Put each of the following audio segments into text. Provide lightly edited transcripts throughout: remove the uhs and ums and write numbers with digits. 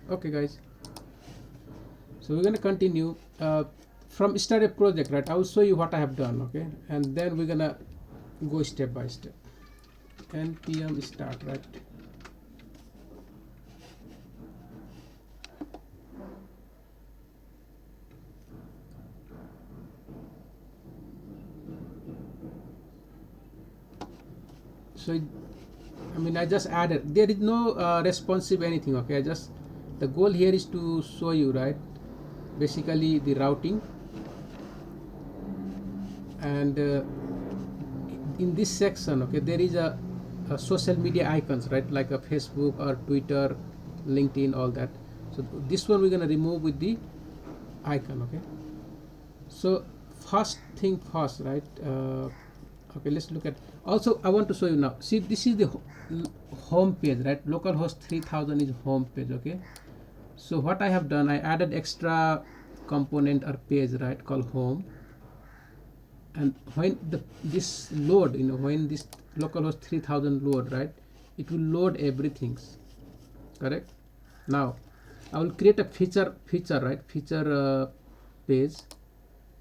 Okay guys, so we're going to continue from start a project, right? I will show you what I have done, okay, and then we're gonna go step by step. npm start, right? So I just added, there is no responsive anything, okay. I just, the goal here is to show you, right, basically the routing. And in this section, okay, there is a social media icons, right, like a Facebook or Twitter, LinkedIn, all that. So this one we're going to remove with the icon, okay. So first thing first, right? Okay, let's look at, also I want to show you now, see, this is the home page, right? Localhost 3000 is home page, okay. So what I have done, I added extra component or page, right, called home. And when this load, when this localhost 3000 load, right, it will load everything, correct. Now I will create a feature, right, feature page,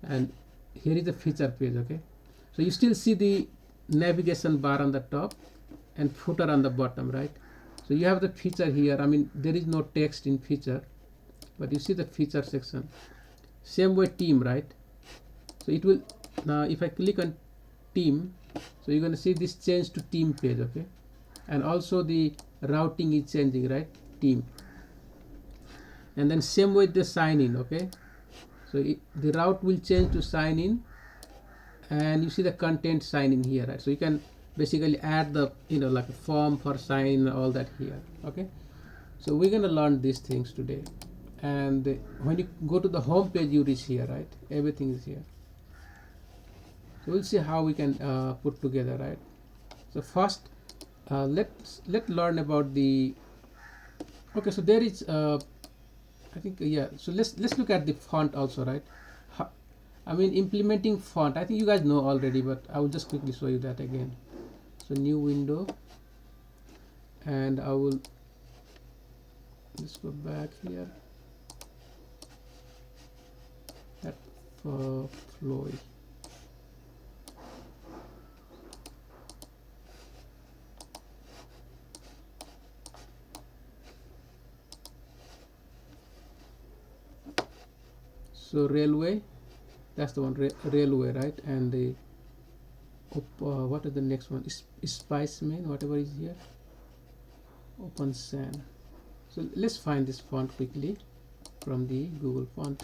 and here is the feature page, okay. So you still see the navigation bar on the top and footer on the bottom, right. So you have the feature here. There is no text in feature, but you see the feature section. Same way team, right. So it will, now if I click on team, so you're going to see this change to team page, okay. And also the routing is changing, right, team. And then same with the sign in, okay. So the route will change to sign in, and you see the content sign in here, right. So you can basically add the, like a form for sign, all that here, okay. So we're going to learn these things today. And when you go to the home page, you reach here, right, everything is here. So we'll see how we can put together, right. So first let's learn about the, okay, so there is I think, yeah, so let's look at the font also, right. Implementing font, I think you guys know already, but I will just quickly show you that again. So new window, and I will, let's go back here, that Floyd. So railway, that's the one, railway, right. And the what is the next one, is Spiceman, whatever is here, open san. So let's find this font quickly from the Google font.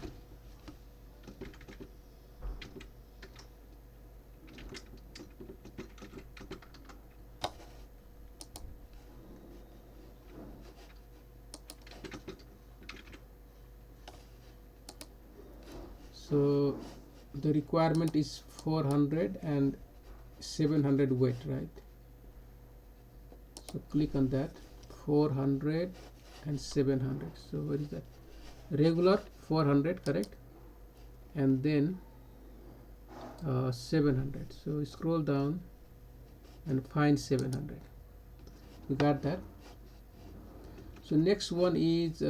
So the requirement is 400 and 700 weight, right. So click on that, 400 and 700. So where is that, regular 400, correct, and then 700. So scroll down and find 700. We got that. So next one is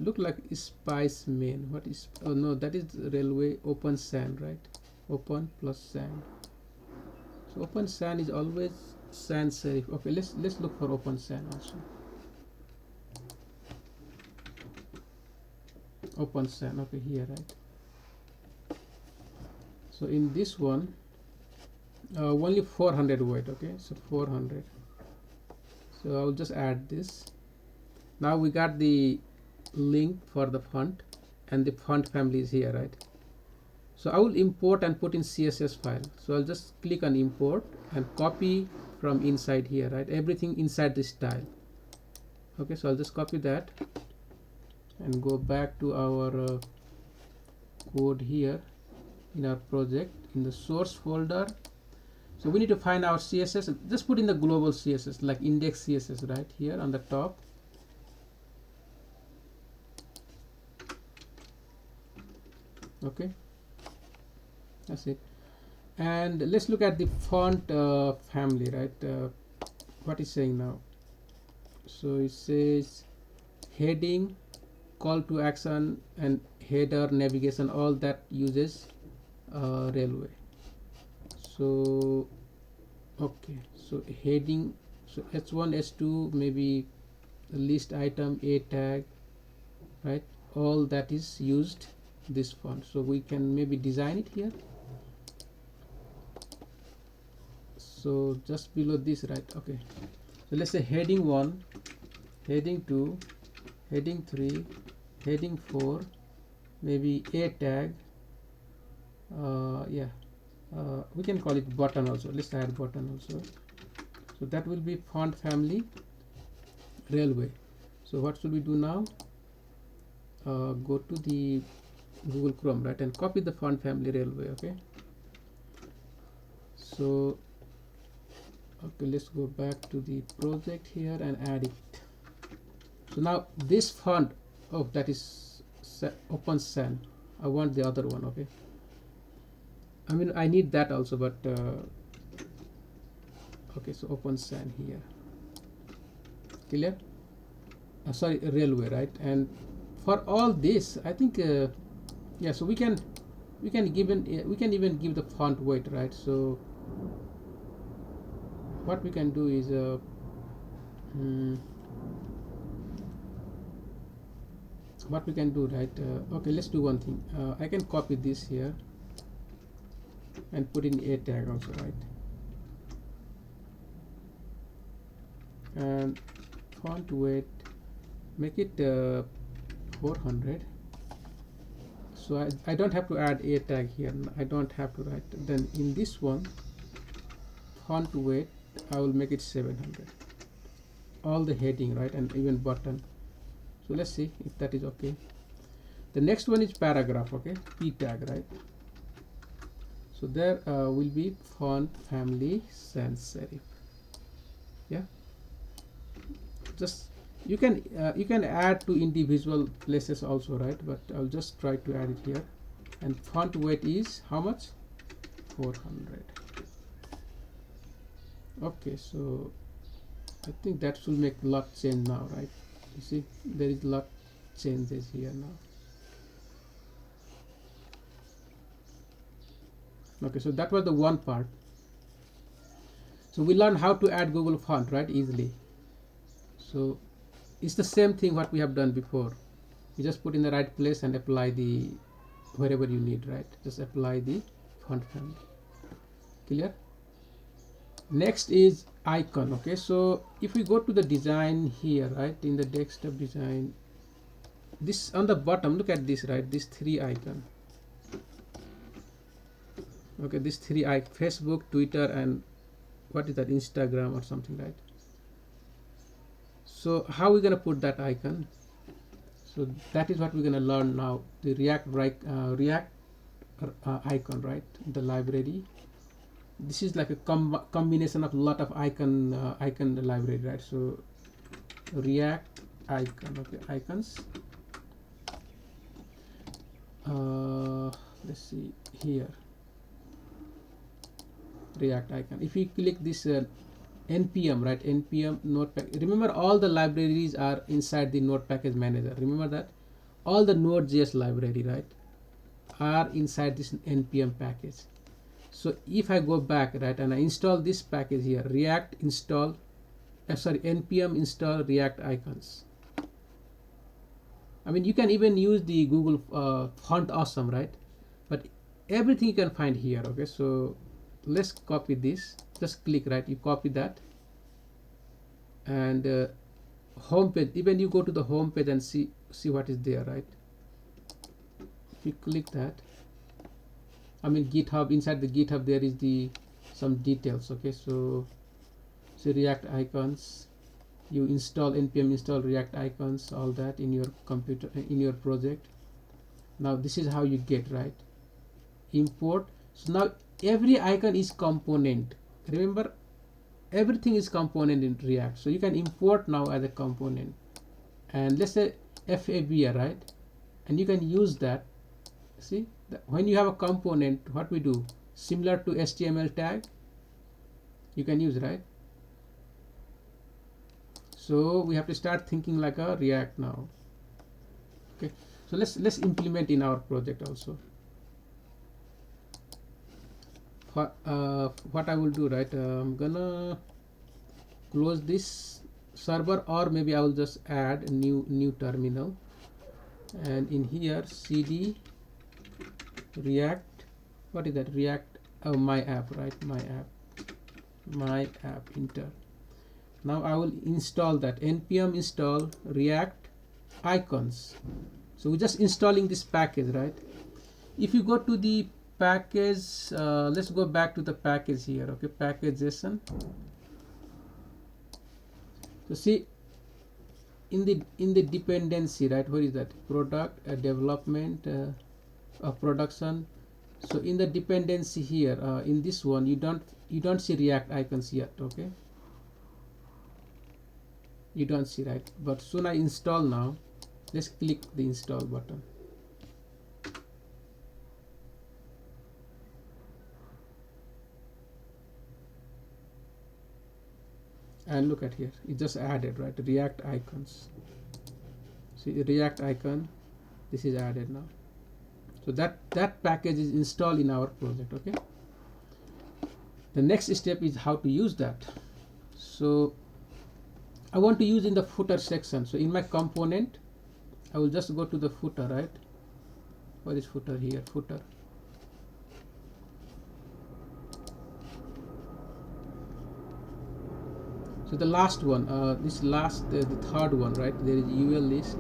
look like Spice Main. What is, oh no, that is railway, open sand, right, open plus sand. So open sand is always sans serif. Okay, let's look for open sand also. Open sand, okay, here, right. So in this one only 400 weight, okay. So 400. So I will just add this. Now we got the link for the font, and the font family is here, right. So I will import and put in CSS file. So I'll just click on import and copy from inside here, right, everything inside this style. Okay, so I'll just copy that and go back to our code here in our project, in the source folder. So we need to find our CSS, just put in the global CSS, like index CSS, right here on the top. Okay, that's it. And let's look at the font family, right. What is saying now, so it says heading, call to action, and header, navigation, all that uses railway. So okay, so heading, so h1 h2, maybe list item, a tag, right, all that is used this font. So we can maybe design it here. So just below this, right? Okay, so let's say heading 1, heading 2, heading 3, heading 4, maybe a tag, yeah, we can call it button also. Let's add button also. So that will be font family railway. So what should we do now? Go to the Google Chrome, right, and copy the font family railway. Okay, so okay, let's go back to the project here and add it. So now this font, oh, that is open san. I want the other one. Okay, I mean I need that also, but okay, so open san here, clear. Sorry, railway, right? And for all this, I think yeah, so we can even give the font weight, right? So what we can do is what we can do, right? Okay, let's do one thing. I can copy this here and put in a tag also, right? And font weight, make it 400. So I don't have to add a tag here. I don't have to write. Then in this one, font weight, I will make it 700. All the heading, right, and even button. So let's see if that is okay. The next one is paragraph. Okay, p tag, right? So there will be font family sans serif. Yeah, just you can add to individual places also, right? But I'll just try to add it here. And font weight is how much? 400. Okay, so I think that should make a lot change now, right? You see there is a lot changes here now. Okay, so that was the one part. So we learned how to add Google font, right, easily. So it's the same thing what we have done before. You just put in the right place and apply the wherever you need, right? Just apply the font family. Clear? Next is icon. Okay, so if we go to the design here, right, in the desktop design, this on the bottom, look at this, right, this 3 icon. Okay, this 3 icon, Facebook, Twitter, and what is that, Instagram or something, right? So how are we gonna put that icon? So that is what we're gonna learn now. The React icon, right? The library. This is like a combination of a lot of icon library, right? So React icon. Okay, icons. Let's see here. React icon. If you click this npm, right, npm node package, remember all the libraries are inside the node package manager. Remember that all the node.js library, right, are inside this npm package. So if I go back, right, and I install this package here, react install npm install react icons. I mean you can even use the Google font awesome, right, but everything you can find here. Okay, so let's copy this. Just click, right, you copy that, and home page, even you go to the home page and see what is there, right? If you click that, I mean GitHub, inside the GitHub there is the some details. Okay, so react icons, you install npm install react icons, all that in your computer, in your project. Now this is how you get, right, import. So now every icon is component. Remember, everything is component in React, so you can import now as a component. And let's say FAB, right, and you can use that. See, when you have a component, what we do, similar to HTML tag, you can use, right? So we have to start thinking like a React now. Okay, so let's implement in our project also. What I will do, right? I'm gonna close this server, or maybe I will just add a new terminal, and in here cd react, what is that, react, oh, my app, right, my app enter. Now I will install that, npm install react icons. So we're just installing this package, right? If you go to the package, let's go back to the package here. Okay, package.json. So see, in the dependency, right, where is that, product, development, production. So in the dependency here, in this one, you don't see react icons yet. Okay, you don't see, right? But soon I install now. Let's click the install button. And look at here, it just added, right, react icons. See the react icon, this is added now. So that package is installed in our project. Okay, the next step is how to use that. So I want to use in the footer section. So in my component, I will just go to the footer, right? Where is footer? Here, footer. So the last one, the third one, right? There is UL list.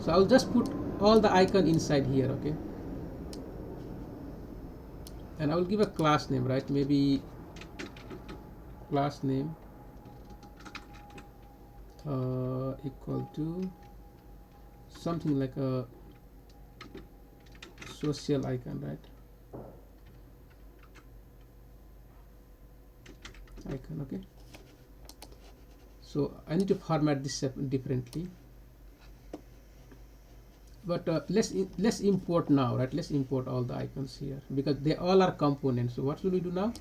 So I'll just put all the icon inside here. Okay, and I will give a class name, right? Maybe class name equal to something like a social icon, right? Icon. Okay, so I need to format this differently, but let's import now, right? Let's import all the icons here because they all are components. So what should we do now?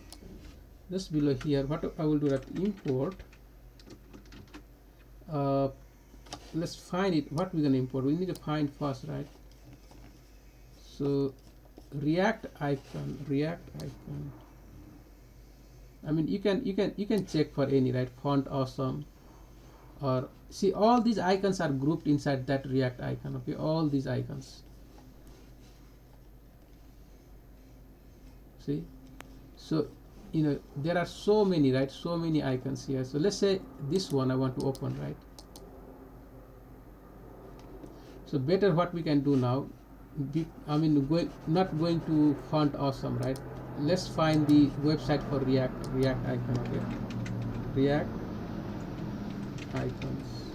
Just below here, what I will do, that import, let's find it, what we're gonna import. We need to find first, right? So react icon. I mean, you can check for any, right? Font awesome, or see, all these icons are grouped inside that react icon. Okay, all these icons, see. So you know there are so many, right? So many icons here. So let's say this one I want to open, right? So better what we can do now, not going to font awesome, right? Let's find the website for react icon. Okay, react icons.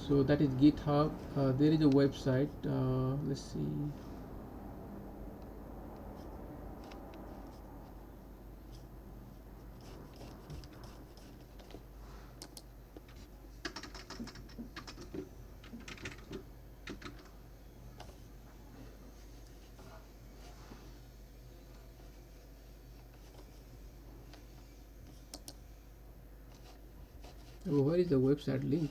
So that is GitHub. There is a website. Let's see. Oh, where is the website link?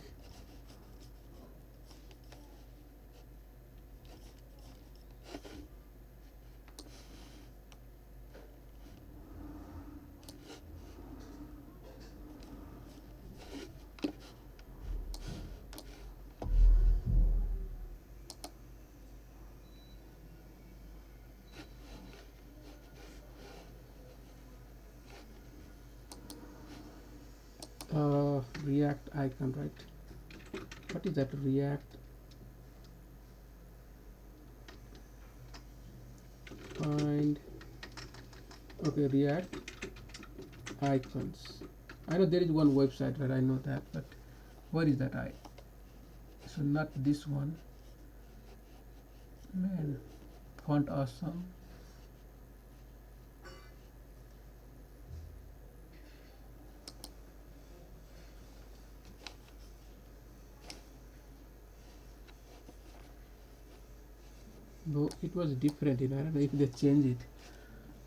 React icon, right? What is that? React, find, okay, react icons. I know there is one website, right? I know that, but where is that? So not this one, man. Font awesome. No, it was different. I don't know if they change it,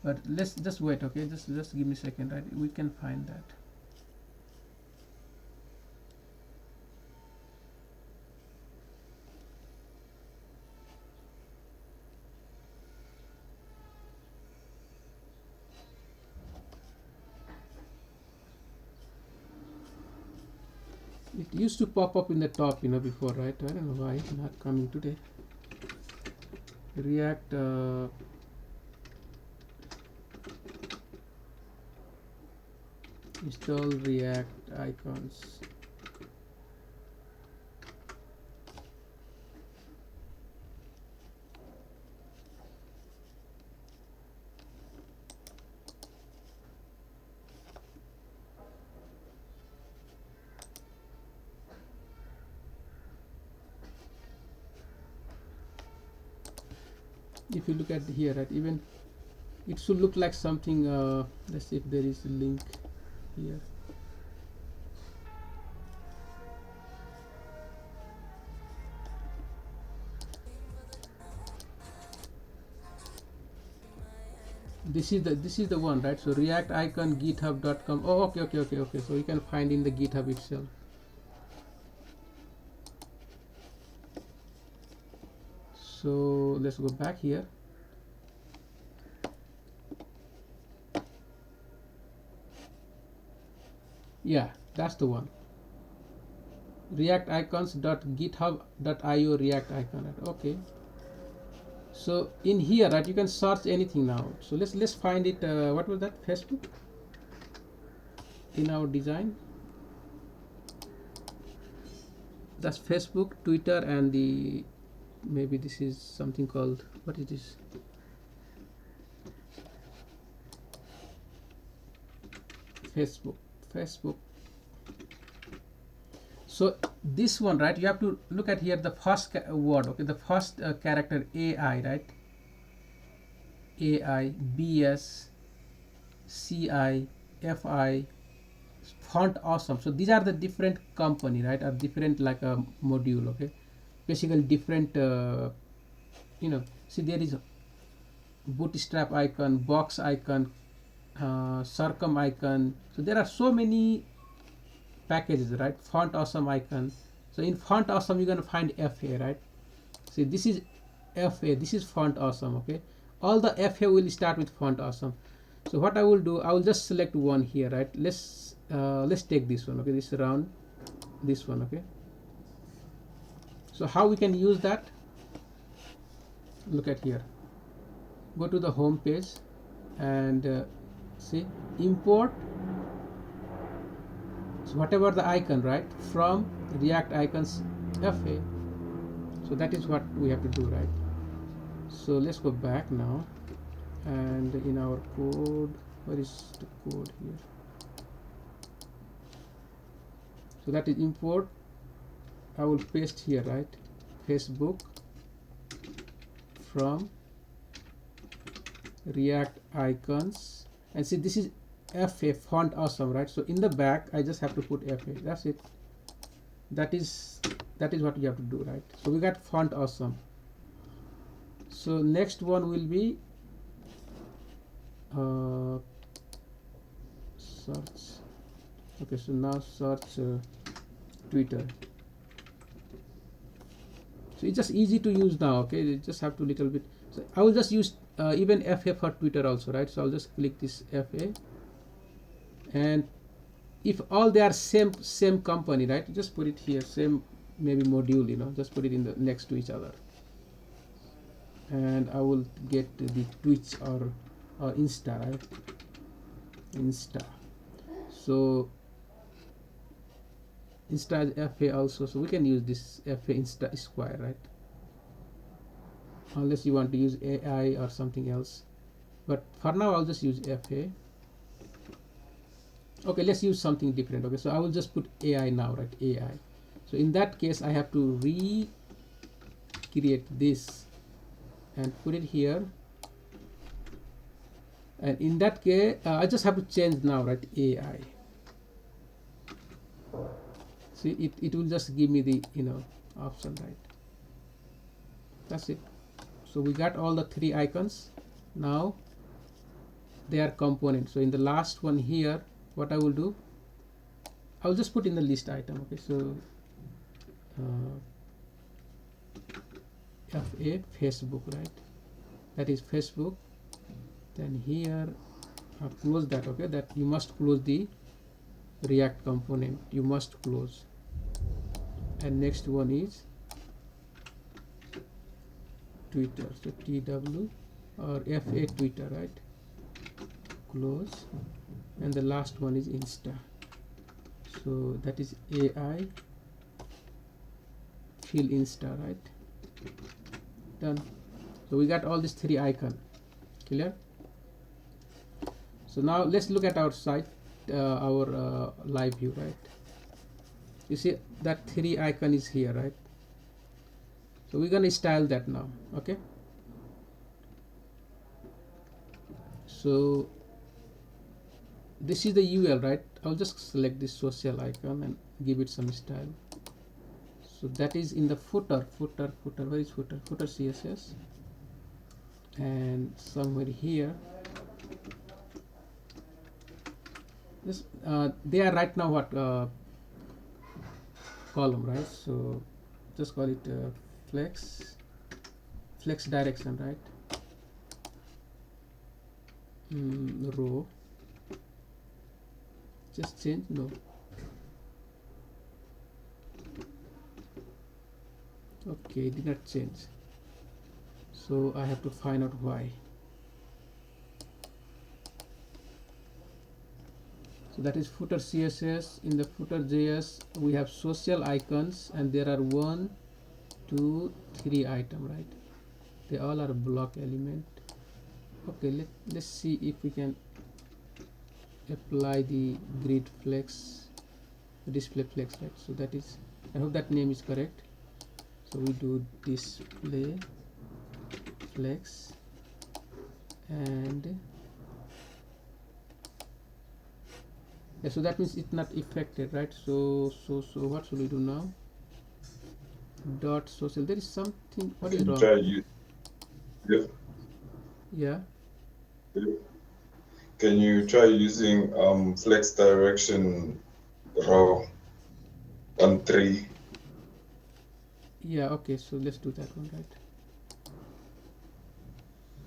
but let's just wait. Okay, just give me a second, right? We can find that. used to pop up in the top, you know, before, right? I don't know why it's not coming today. React install React icons. If you look at here, right, even it should look like something. Let's see if there is a link here. This is the one, right? So React icon github.com. Oh, okay. So you can find in the GitHub itself. So let's go back here. Yeah, that's the one. React icons.github.io React icon. Right? Okay. So in here, right, you can search anything now. So let's find it. What was that? Facebook. In our design, that's Facebook, Twitter, and the maybe this is something called, what is this? Facebook. So this one, right, you have to look at here the first word, okay, the first character AI, right? AI, BS, CI, FI, font awesome. So these are the different company, right, or different like a module, okay, basically different you know, see there is a bootstrap icon, box icon, circum icon. So there are so many packages, right? Font awesome icon. So in font awesome you're going to find FA, right? See, this is FA, this is font awesome, okay? All the FA will start with font awesome. So what I will do, I will just select one here, right? Let's take this one, okay? This round, this one, okay? So how we can use that? Look at here. Go to the home page and see, import, so whatever the icon, right, from React icons FA. So that is what we have to do, right? So let's go back now, and in our code, where is the code here? So that is import. I will paste here, right? Facebook from React icons, and see this is FA, font awesome, right? So in the back I just have to put FA. That's it. That is what you have to do, right? So we got font awesome. So next one will be search. Okay, so now search Twitter. So it's just easy to use now, okay? You just have to little bit. So I will just use even FA for Twitter also, right? So I'll just click this FA, and if all they are same company, right, just put it here, same maybe module, you know, just put it in the next to each other, and I will get the Twitch or Insta, right? Insta. So Insta is FA also, so we can use this FA Insta square, right? Unless you want to use AI or something else, but for now I'll just use FA. Okay, let's use something different. Okay, so I will just put AI now, right? AI. So in that case I have to recreate this and put it here, and in that case I just have to change now, right? AI. See, it will just give me the, you know, option, right? That's it. So we got all the three icons. Now they are components. So in the last one here, what I will do, I will just put in the list item. Okay, so FA Facebook, right? That is Facebook. Then here close that. Okay, that you must close the React component. You must close. and next one is Twitter, so TW or FA Twitter, right? Close. And the last one is Insta, so that is AI fill Insta, right? Done. So we got all these three icons. Clear? So now let's look at our site, our live view, right? You see that three icon is here, right? So we're gonna style that now. Okay, so this is the UL, right? I'll just select this social icon and give it some style. So that is in the footer. Where is footer? Footer CSS, and somewhere here this they are right now what column, right? So just call it flex direction, right? Row, just change, no, okay, did not change, so I have to find out why. So that is footer CSS. In the footer JS we have social icons, and there are 1, 2, 3 items, right? They all are block element. Okay, let's see if we can apply the grid flex, display flex, right? So that is, I hope that name is correct. So we do display flex, and yeah, so that means it's not affected, right? So what should we do now? Dot social, there is something, what is wrong? Yeah, can you try using flex direction row on 3? yeah, okay, so let's do that one, right?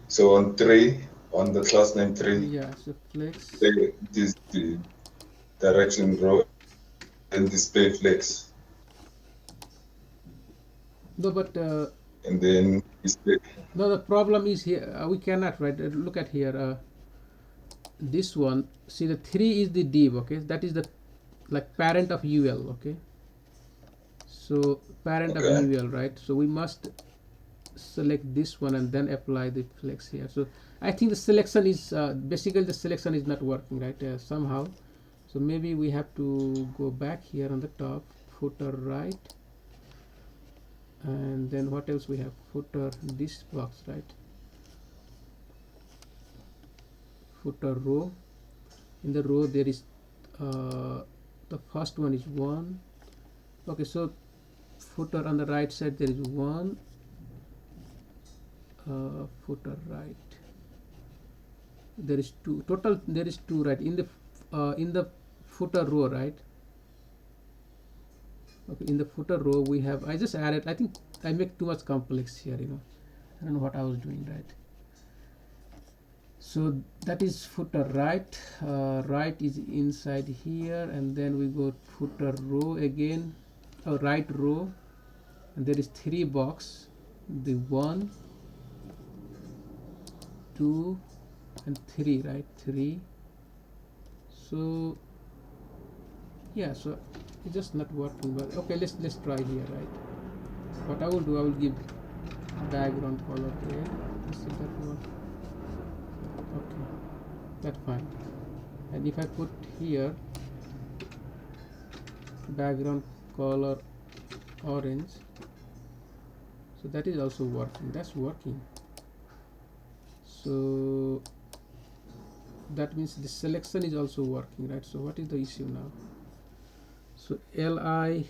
So on 3, on the class name 3, Yeah, so flex, this the direction row and display flex, no, but and then display. no, the problem is here, we cannot, right? Look at here, this one, see the 3 is the div, okay? That is the like parent of UL, okay? So parent of Okay. UL, right? So we must select this one and then apply the flex here. So I think the selection is basically the selection is not working, right? Somehow, so maybe we have to go back here on the top, footer right, and then what else we have? Footer, this box, right? Footer row. In the row there is the first one is 1. Okay, so footer on the right side there is 1, footer right, there is 2 total, there is 2, right? In the footer row, right? Okay, in the footer row we have, I just added, I think I make too much complex here, you know, I don't know what I was doing, right? So that is footer right, right is inside here, and then we go footer row again, right row, and there is 3 box, the 1, 2 and 3, right? 3. So yeah, so it's just not working, but okay, let's try here, right? What I will do, I will give background color there. Let's see that work. Okay, that's fine. And if I put here background color orange, so that is also working, that's working. So that means the selection is also working, right? So what is the issue now? So li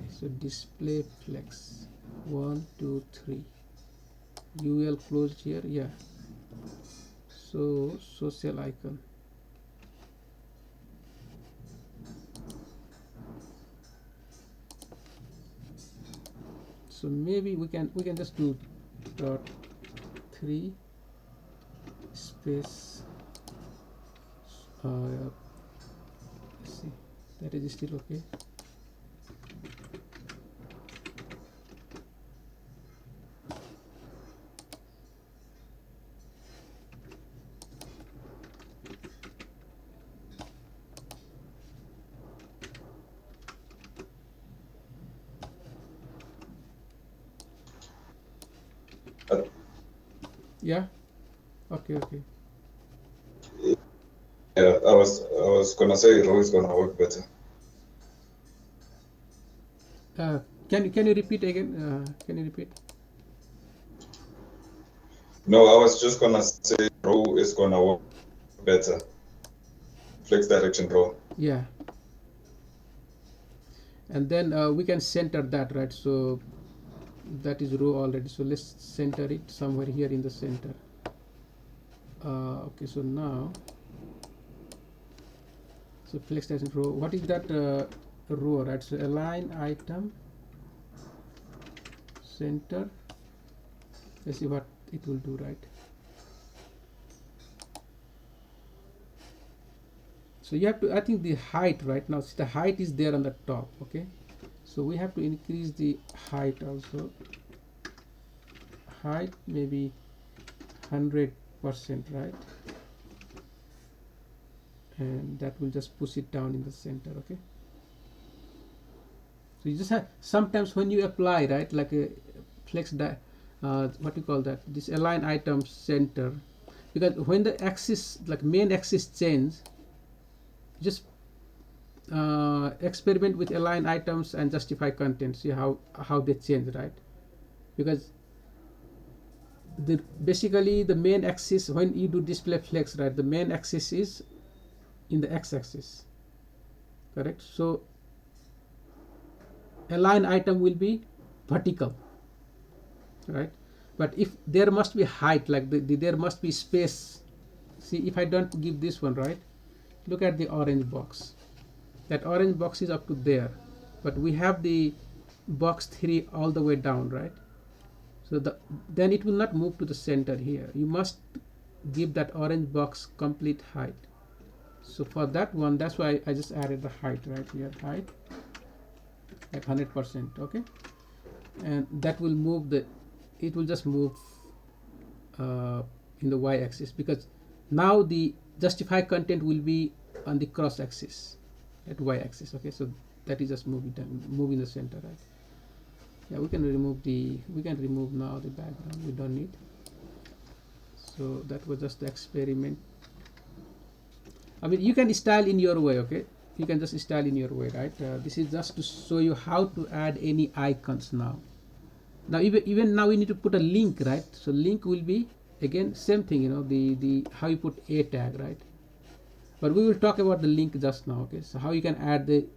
so display flex 1 2 3 ul closed here, yeah. So social icon, so maybe we can just do dot 3 space That is still okay. But Yeah. Okay. yeah, I was gonna say row is gonna work better. Uh, can you repeat again? Can you repeat? No, I was just gonna say row is gonna work better. Flex direction row. Yeah. And then we can center that, right? So that is row already. So let's center it somewhere here in the center. Okay. So now, so flex direction row. What is that row, right? So align item center. Let's see what it will do, right? So you have to, I think the height right now, see the height is there on the top. Okay, so we have to increase the height also. Height maybe 100%, right? And that will just push it down in the center. Okay, so you just have, sometimes when you apply, right, like a flex what you call that, this align item center, because when the axis, like main axis change, just experiment with align items and justify content, see how they change, right? Because the basically the main axis, when you do display flex, right, the main axis is in the x-axis, correct? So align item will be vertical, right? But if there must be height, like there must be space. See, if I don't give this one, right, look at the orange box. That orange box is up to there, but we have the box 3 all the way down, right? So then it will not move to the center here. You must give that orange box complete height. So for that one, that's why I just added the height right here, height at 100%. Okay, and that will move the, it will just move in the y-axis, because now the justify content will be on the cross axis at y-axis. Okay, so that is just move it down, move in the center, right? Yeah, we can remove now the background, we don't need. So that was just the experiment. I mean, you can style in your way. Okay, you can just style in your way, right? This is just to show you how to add any icons now. Now even now we need to put a link, right? So link will be again same thing, you know, the how you put a tag, right? But we will talk about the link just now. Okay, so how you can add the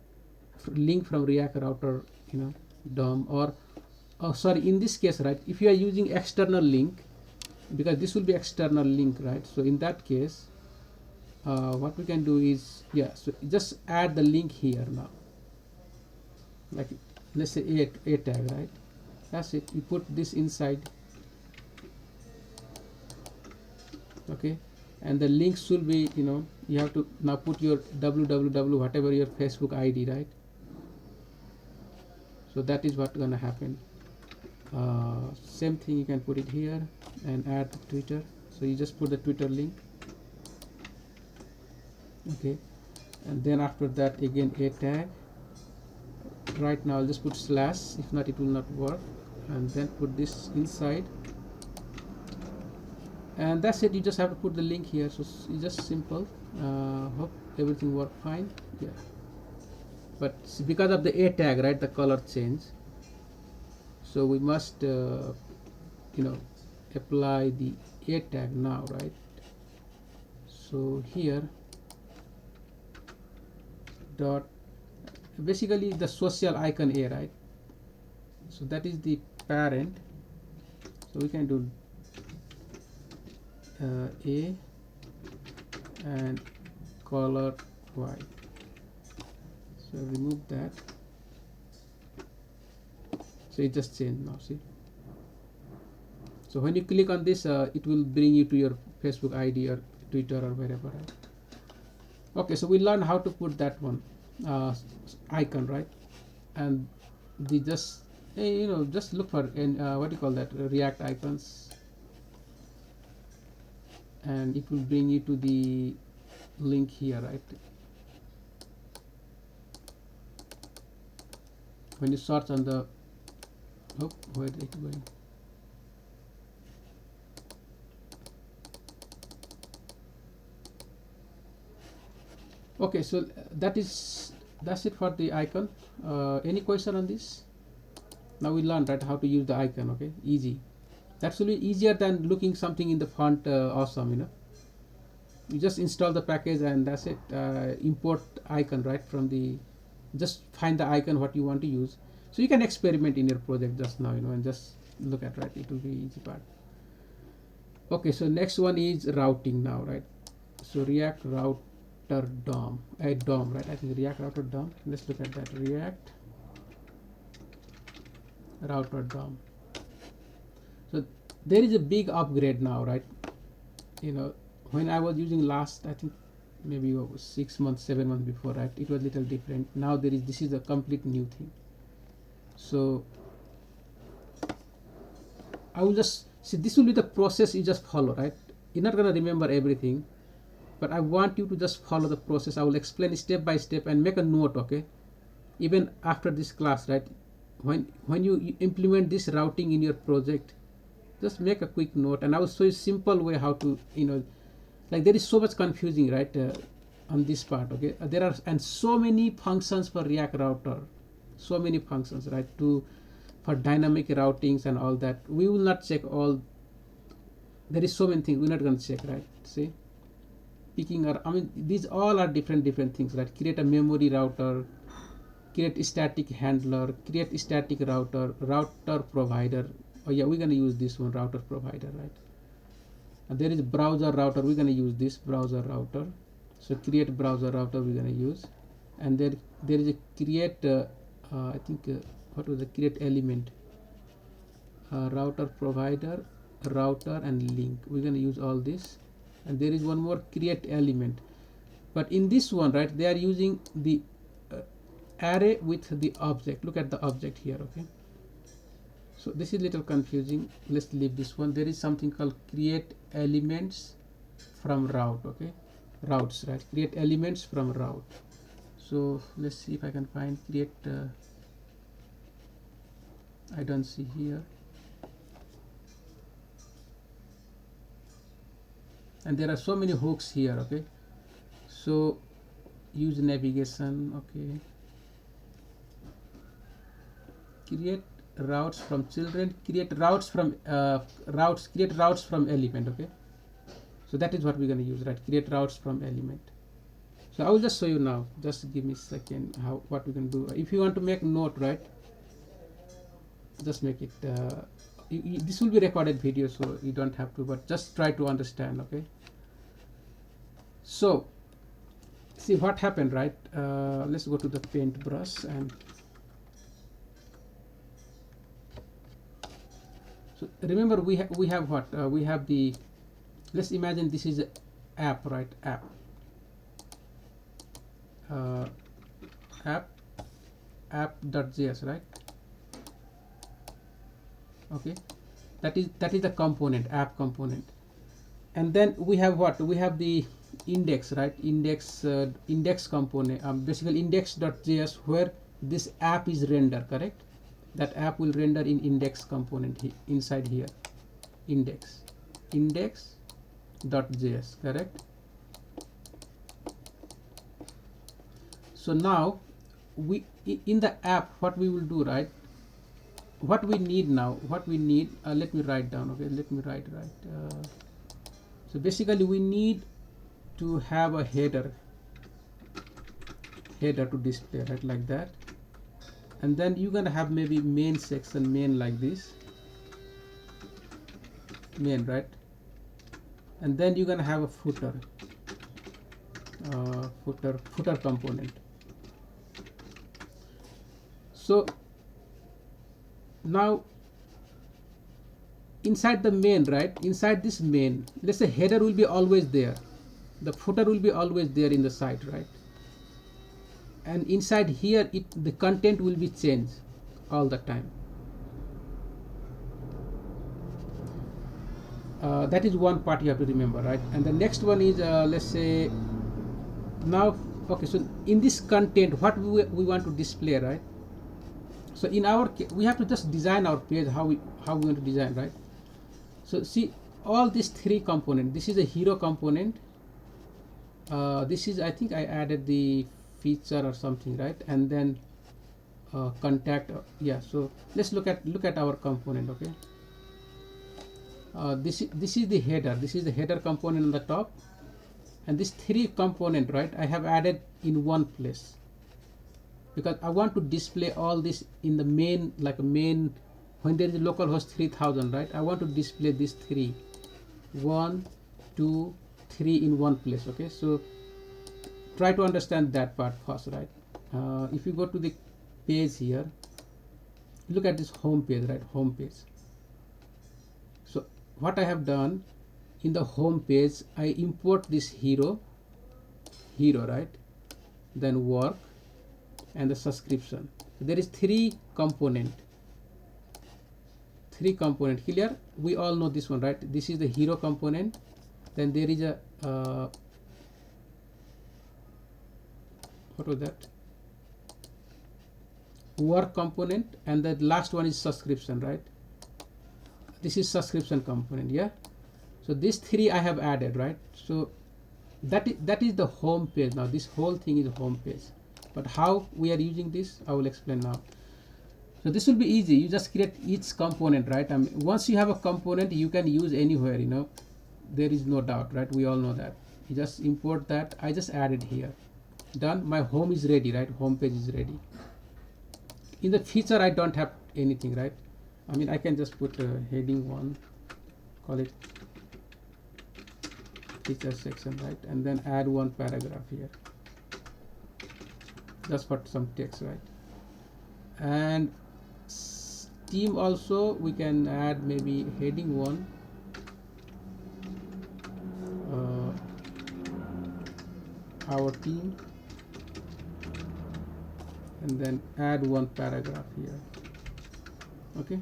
link from React router, you know, DOM, or oh sorry, in this case, right, if you are using external link, because this will be external link, right? So in that case, what we can do is, yeah, so just add the link here now, like let's say a tag, right? That's it, you put this inside. Okay, and the link should be, you know, you have to now put your www whatever your Facebook ID, right? So that is what's gonna happen. Same thing, you can put it here and add Twitter. So you just put the Twitter link. Okay, and then after that again a tag. Right now I'll just put slash, if not it will not work, and then put this inside, and that's it. You just have to put the link here. So it's just simple. Hope everything worked fine. Yeah, but because of the a tag, right, the color change, so we must you know, apply the a tag now, right? So here dot, basically the social icon a, right? So that is the parent. So we can do a and color white. So remove that. So it just changed now, see? So when you click on this, it will bring you to your Facebook ID or Twitter or wherever, right? Okay, so we learned how to put that one. icon, right? And the just just look for what do you call that, React icons, and it will bring you to the link here, right? When you search on the where is it going? Okay, so that's it for the icon. Any question on this? Now we learned, right, how to use the icon. Okay, easy. That's really easier than looking something in the font. Awesome, you just install the package and that's it. Import icon, right, from the, just find the icon what you want to use, so you can experiment in your project just now, and just look at, right, it will be easy part. Okay, so next one is routing now, right? So React router DOM, DOM, right? I think React router DOM. Let's look at that. React router DOM. So there is a big upgrade now, right? When I was using last, I think maybe 6 months, 7 months before, right, it was little different. Now this is a complete new thing. So I will just see, this will be the process you just follow, right? You're not gonna remember everything, but I want you to just follow the process. I will explain step by step and make a note, okay? Even after this class, right? When you implement this routing in your project, just make a quick note, and I will show you simple way how to, like there is so much confusing, right, on this part, okay? There are and so many functions for React router, so many functions, right, for dynamic routings and all that. We will not check all. There is so many things we're not going to check, right? See, picking or these all are different things, right? Create a memory router, create a static handler, create a static router provider. Oh yeah, we're going to use this one, router provider, right? And there is browser router, we're going to use this browser router. So create browser router we're going to use, and there is a create I think what was the create element, router provider, router and link. We're going to use all this, and there is one more create element, but in this one, right, they are using the array with the object. Look at the object here, okay? So this is little confusing. Let's leave this one. There is something called create elements from route, okay? Routes, right? Create elements from route. So let's see if I can find create. I don't see here. And there are so many hooks here, okay? So use navigation, okay? Create routes from children, create routes from create routes from element, okay? So that is what we're going to use, right? Create routes from element. So I will just show you now. Just give me a second what we can do. If you want to make note, right, just make it. This will be recorded video, so you don't have to, but just try to understand, okay? So see what happened, right? Let's go to the paintbrush, and so remember we have what we have the, let's imagine this is a app, right? App.js, right? Okay, that is the component, app component. And then we have what, we have the index, right? Index component, basically index.js, where this app is rendered, correct? That app will render in index component inside here, index.js, correct? So now we in the app, what we will do, right, what we need now, let me write down, okay? Let me write. So basically we need to have a header to display, right, like that. And then you're gonna have maybe main section, main like this, main, right? And then you're gonna have a footer component. So now inside the main, right, inside this main, let's say header will be always there, the footer will be always there in the site, right? and inside here the content will be changed all the time. That is one part you have to remember, right? And the next one is let's say now, okay, so in this content what we want to display, right? So in our case we have to just design our page, how we want to design, right? So see all these three components. This is a hero component, this is, I think I added the feature or something, right? And then contact, yeah. So let's look at our component, okay. This is the header. This is the header component on the top, and this three component, right, I have added in one place because I want to display all this in the main, like a main, when there is a localhost 3000, right? I want to display these three, 1 2 3 in one place, okay. So try to understand that part first, right? If you go to the page here, look at this home page, right? Home page. So what I have done in the home page, I import this hero, right? Then work and the subscription. So there is three component. Clear? We all know this one, right? This is the hero component. Then there is a what was that? Work component, and the last one is subscription, right? This is subscription component, yeah. So these three I have added, right? So that is the home page. Now this whole thing is home page, but how we are using this I will explain now. So this will be easy. You just create each component, right? I mean, once you have a component, you can use anywhere, you know, there is no doubt, right? We all know that. You just import that. I just added here. Done. My home is ready, right? Home page is ready. In the feature I don't have anything, right? I mean, I can just put a heading 1, call it feature section, right? And then add one paragraph here, just for some text, right? And team also we can add maybe heading 1, our team, and then add one paragraph here, okay.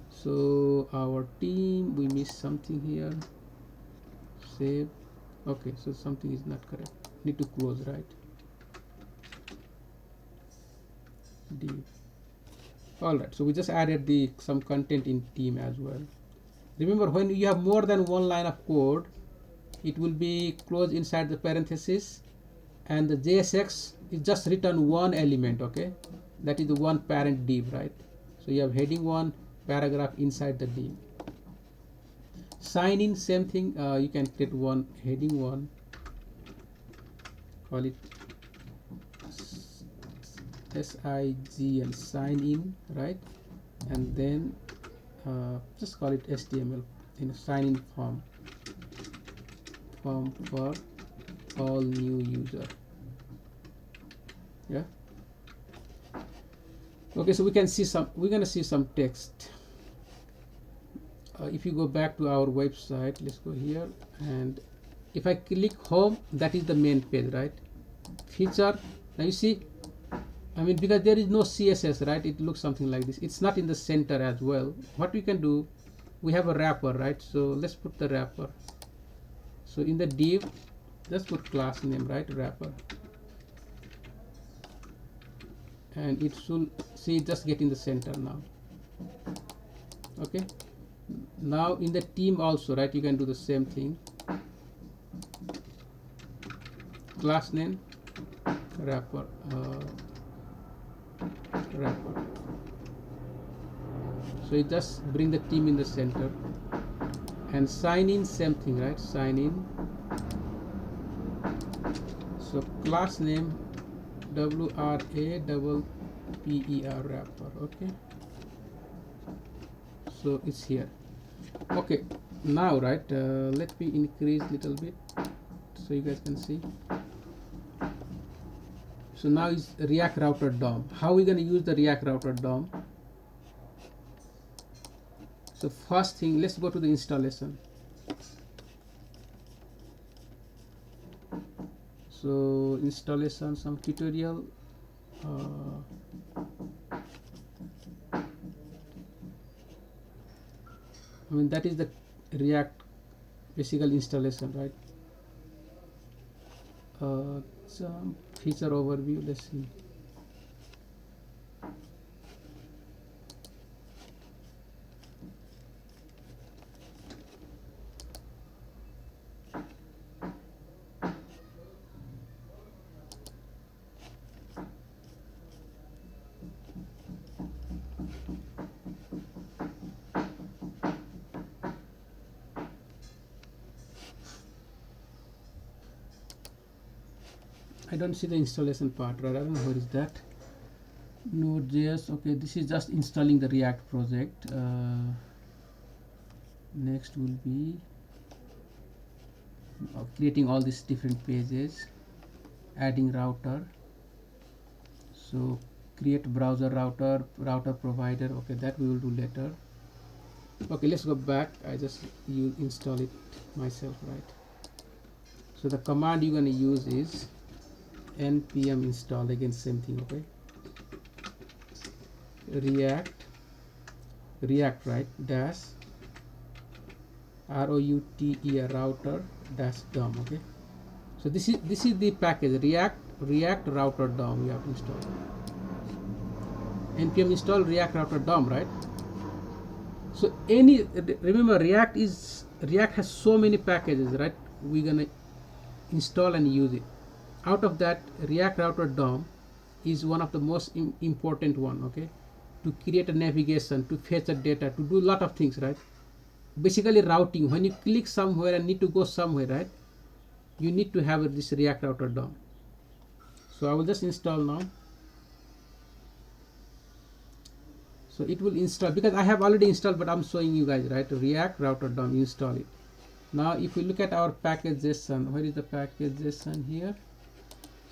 So our team, we missed something here, save, okay. So something is not correct, need to close, right? Div. All right, so we just added some content in team as well. Remember, when you have more than one line of code, it will be closed inside the parenthesis, and the JSX is just written one element, okay. That is the one parent div, right? So you have heading 1, paragraph inside the div. Sign in, same thing. You can create one heading 1, call it SIG and sign in, right? And then just call it HTML in a sign in form for all new user, yeah. Okay, so we can see we're gonna see some text. If you go back to our website, let's go here, and if I click home, that is the main page, right? Feature, now you see, I mean, because there is no CSS, right? It looks something like this. It's not in the center as well. What we can do, we have a wrapper, right? So let's put the wrapper. So in the div, let's put class name, right? Wrapper, and it should see, just get in the center now, okay. Now in the team also, right, you can do the same thing. Class name, wrapper, so you just bring the team in the center. And sign in, same thing, right? Sign in. So class name, WRAPPER, wrapper, okay. So it's here, okay. Now, right, let me increase little bit so you guys can see. So now is React Router DOM. How are we going to use the React Router DOM? So first thing, let's go to the installation. So installation, some tutorial. I mean, that is the React physical installation, right? Some feature overview. Let's see. I don't see the installation part, right? I don't know where is that. Node.js. Okay, this is just installing the React project. Next will be creating all these different pages, adding router. So create browser router provider. Okay, that we will do later. Okay, let's go back. I just install it myself, right? So the command you're going to use is npm install, again same thing. Okay, react right dash router dash DOM. Okay, so this is the package react router DOM. You have to install npm install react router DOM, right? So remember React has so many packages, right? We're gonna install and use it. Out of that, React router DOM is one of the most important one. Okay, to create a navigation, to fetch a data, to do a lot of things, right? Basically routing. When you click somewhere and need to go somewhere, right, you need to have this React router DOM. So I will just install now. So it will install, because I have already installed, but I'm showing you guys, right? React router DOM, install it. Now if we look at our package.json, where is the package.json here?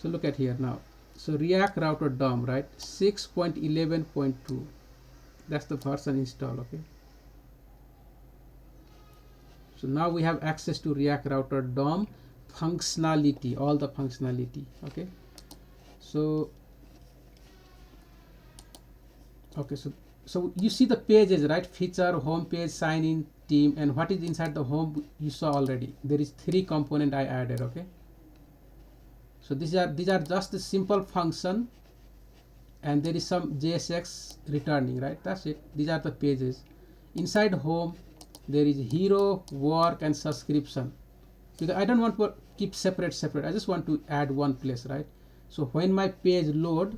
So look at here now. So React router DOM, right? 6.11.2. That's the version install. Okay. So now we have access to React router DOM functionality, all the functionality. Okay. So so you see the pages, right? Feature, home page, sign in, team, and what is inside the home you saw already. There is 3 component I added. Okay. So these are just the simple function, and there is some JSX returning, right? That's it. These are the pages. Inside home there is hero, work, and subscription, because I don't want to keep separate. I just want to add one place, right? So when my page load,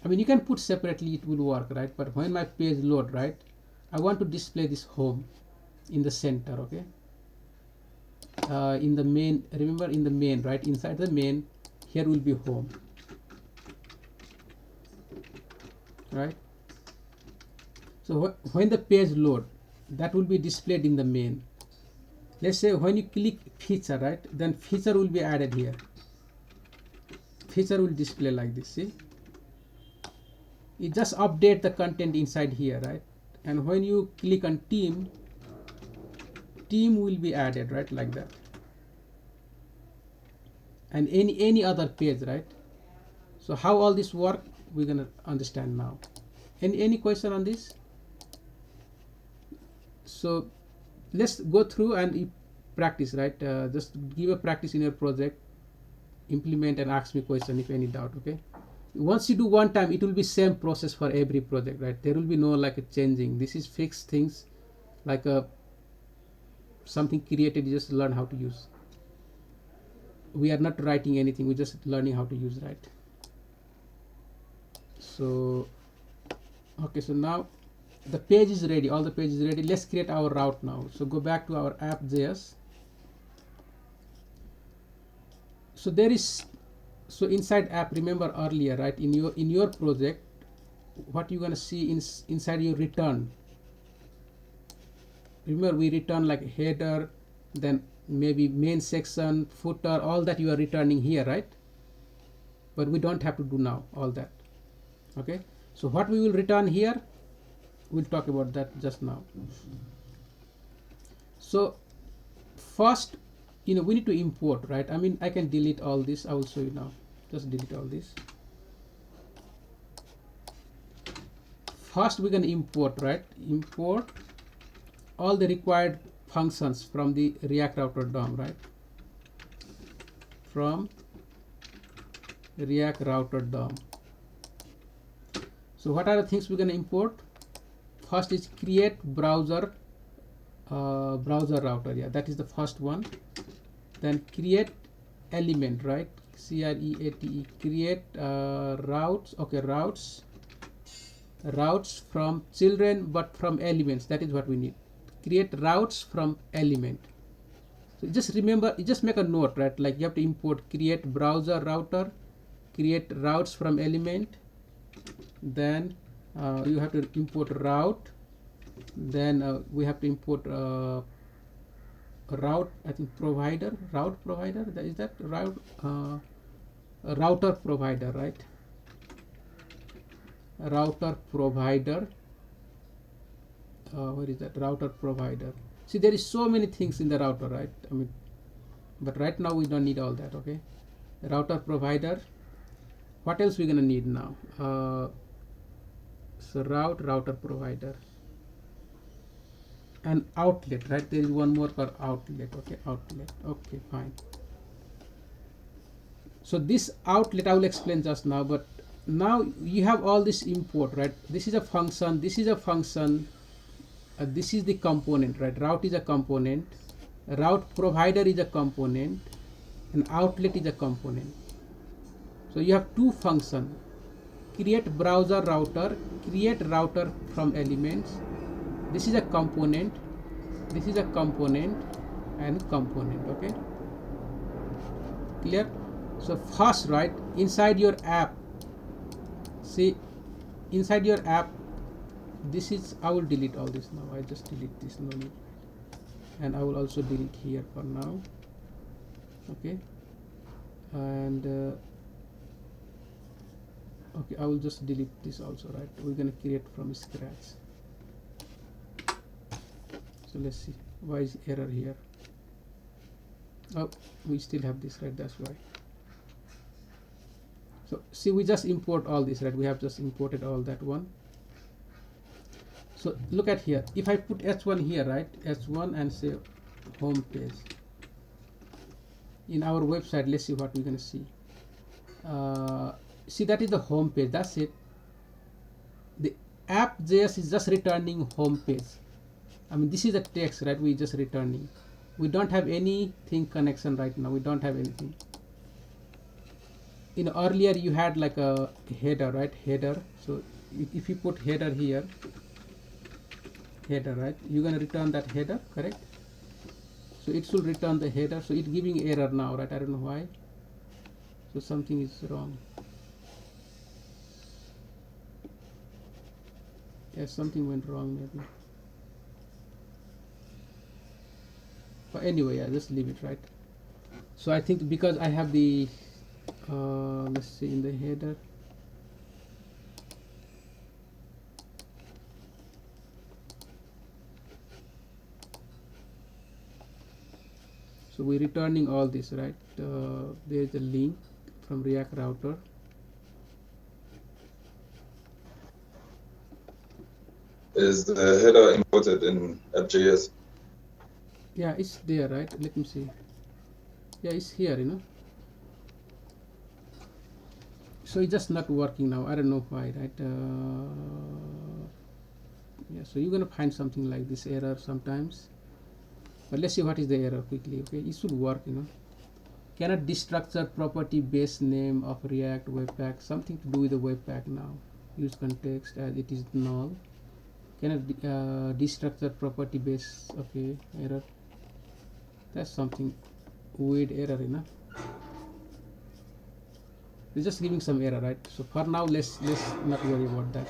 I mean, you can put separately, it will work, right? But when my page load, right, I want to display this home in the center. Okay. In the main, remember, in the main, right, inside the main, here will be home, right? So when the page load, that will be displayed in the main. Let's say when you click feature, right, then feature will be added here. Feature will display like this. See, you just update the content inside here, right? And when you click on team will be added, right, like that. And any other page, right? So how all this work, we're gonna understand now. Any question on this? So let's go through and practice, right? Just give a practice in your project, implement, and ask me question if any doubt. Okay, once you do one time, it will be same process for every project, right? There will be no like a changing. This is fixed things, like a something created, you just learn how to use. We are not writing anything, we're just learning how to use, right? So okay, so now the page is ready, all the page is ready. Let's create our route now. So go back to our app.js. So there is, so inside app, remember earlier, right, in your project, what you're gonna see inside your return. Remember, we return like header, then maybe main section, footer, all that you are returning here, right? But we don't have to do now all that. Okay, so what we will return here, we'll talk about that just now. So first we need to import, right? I mean, I can delete all this. I will show you now. Just delete all this. First, we're going to import, right? Import all the required functions from the React Router DOM, right? From React Router DOM. So what are the things we're going to import? First is create browser router. Yeah, that is the first one. Then create element, right? create create routes. Okay, routes from children, but from elements. That is what we need. Create routes from element. So just remember, you just make a note, right? Like you have to import create browser router, create routes from element, then you have to import route, then we have to import route, I think route provider, is that route router provider, right? Router provider, where is that router provider? See, there is so many things in the router, right? I mean, but right now we don't need all that. Okay, router provider. What else we're gonna need now? So router provider, and outlet, right? There is one more for outlet. Okay, outlet. Okay, fine. So this outlet I will explain just now, but now you have all this import, right? This is a function, this is a function, this is the component, right? Route is a component, route provider is a component, and outlet is a component. So you have two functions: create browser router, create router from elements. This is a component, this is a component, and component. Okay, clear? So first, right, inside your app, see, inside your app, this is, I will delete all this now. I just delete this, no need. And I will also delete here for now. Okay, and okay, I will just delete this also, right? We're gonna create from scratch. So let's see, why is error here? Oh, we still have this, right? That's why. So see, we just import all this, right? We have just imported all that one. So look at here. If I put h1 here, right? h1 and say home page in our website, let's see what we're gonna see. See, that is the home page. That's it. The app.js is just returning home page. I mean, this is a text, right? We just returning. We don't have anything connection right now. We don't have anything. Earlier you had like a header, right? Header. So if you put header here, header, right? You're gonna return that header, correct? So it should return the header. So it's giving error now, right? I don't know why. So something is wrong. Yes, something went wrong maybe. But anyway, yeah, just leave it, right? So I think because I have the let's see, in the header, so we're returning all this, right? There is a link from React Router. Is the header imported in app.js? Yeah, it's there, right? Let me see. Yeah, it's here, So it's just not working now. I don't know why, right? Yeah, so you're gonna find something like this error sometimes. But let's see what is the error quickly. Okay, it should work, Cannot destructure property base name of React Webpack. Something to do with the Webpack now. Use context as it is null. Cannot destructure property base. Okay, error. That's something weird error, It's just giving some error, right? So for now, let's not worry about that.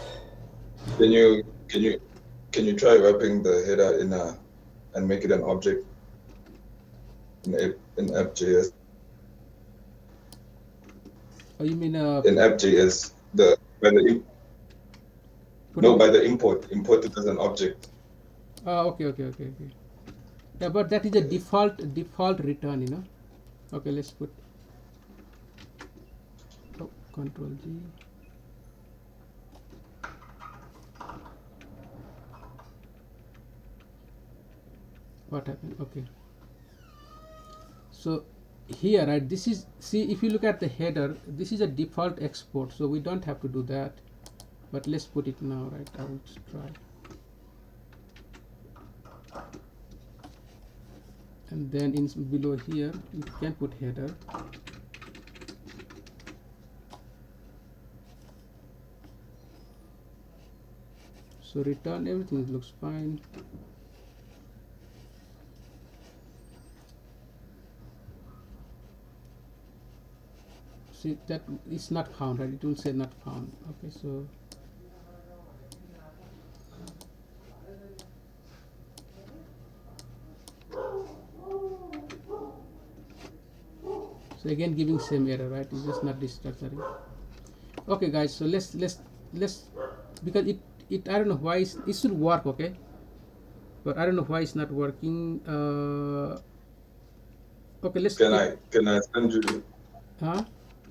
Can you try wrapping the header in and make it an object in app.js? Oh, you mean in app.js, by the import it as an object. okay. Yeah, but that is a default return, you know. Okay, let's put Control G. What happened? Okay. So here, right, this is, see, if you look at the header, this is a default export, so we don't have to do that. But let's put it now, right? I will try. And then in below here, you can put header. So return, everything looks fine. See, that it's not found, right? It will say not found. Okay, so again giving same error, right? It's just not destructuring. Okay guys, so let's because it I don't know why it should work, okay, but I don't know why it's not working. Okay, let's can I send you huh?